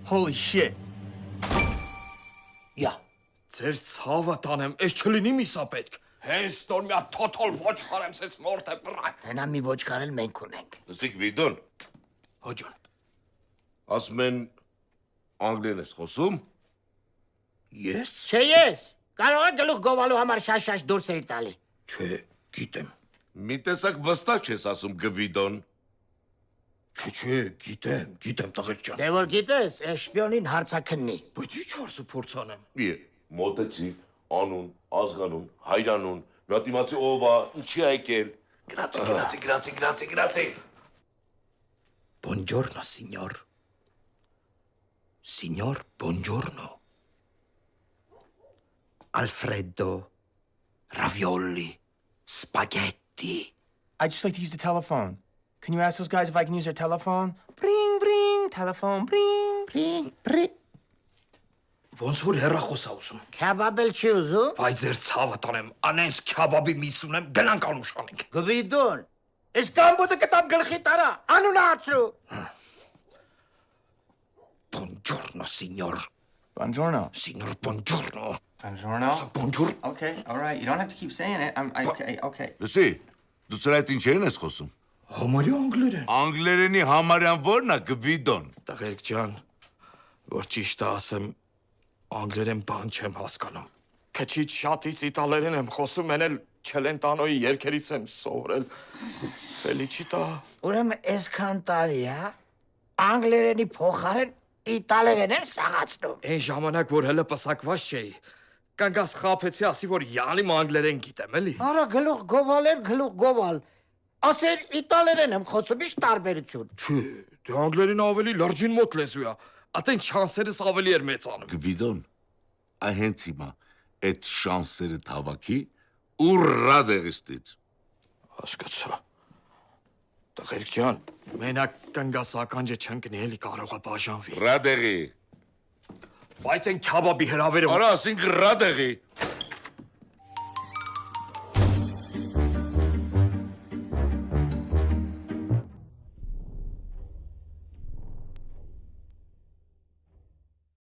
Holy shit. Յա, Ձեր ցավը տանեմ, այս չլինի միսա պետք։ Հենց նոր մի հատ թոթոլ ոչխար եմ սենց մորթ է բռայ։ Հենա մի ոչխար էլ մենք ունենք։ Լսիկ Վիդոն, Հոջան։ ասում են անգլերեն ես խոսում։ Ես։ Չէ ես, կարող է գլուխ գովալու համար շաշ դուրս էիր տալի։ Չէ, գիտեմ։ Մի տեսակ վստահ չես ասում Գվիդոն։ Չէ, գիտեմ տղեկ ջան։ Դե որ գիտես, այս շպիոնին հարցաքննի։ Բայց ի՞նչ հարցը փորձանեմ։ Մի մոտեցի, անուն, ազգանուն, հայրանուն, մի հատ իմացի ով է, ինչի է եկել։ Գրացի։ Buongiorno, signor. Signor, buongiorno. Alfredo, ravioli, spaghetti. I'd just like to use the telephone. Can you ask those guys if I can use their telephone? Bring, bring, telephone, bring. Պրի։ Ոնց որ հեռախոս ա ուզում։ Քաբաբել չի ուզում։ Վայ ձեր ցավը տանեմ, անենց քյաբաբի միս ունեմ, գնանք անուշանենք։ Գվիդոն, այս կամբոտը կտամ գլխի տարա, անունը հարցրու։ Buongiorno, signor. Buongiorno. Signor, buongiorno. Buongiorno. Buongiorno. Okay, all right. You don't have to keep saying it. Okay. Լսի, դու ծրա այդ ինչերն ես խոսում։ Համարյա անգլերեն։ Անգլերենի համարյան ո՞րն է Գվիդոն։ Տղեկ ջան, որ ճիշտ ասեմ, անգլերեն բան չեմ հասկանում։ Քչից շատից իտալերեն եմ խոսում, են էլ Չելենտանոյի երգերից եմ սովորել։ Ֆելիչիտա։ Ուրեմն այսքան տարի, հա, անգլերենի փոխարեն իտալերեն են սաղացնում։ Այն ժամանակ, որ հələ պսակված չէի, կանգաս խափեցի ասի, որ յալիմ անգլերեն գիտեմ, էլի։ Արա գլուխ գովալ։ Ասեր իտալերեն եմ խոսում, ի՞նչ տարբերություն։ Չէ, դե անգլերեն ավելի լրջին մոտ լեզու է։ Ատեն շանսերս ավելի էր մեծանում։ Գվիդոն, այ հենց հիմա այդ շանսերը թավակի ու ռադեղիստից։ Հասկացա։ Տղերք ջան, մենակ կանգաս ականջը չընկնի, էլի կարող է բաժանվի։ Ռադեղի։ Բայց այն քյաբաբի հրավերը Արա ասինք ռադեղի։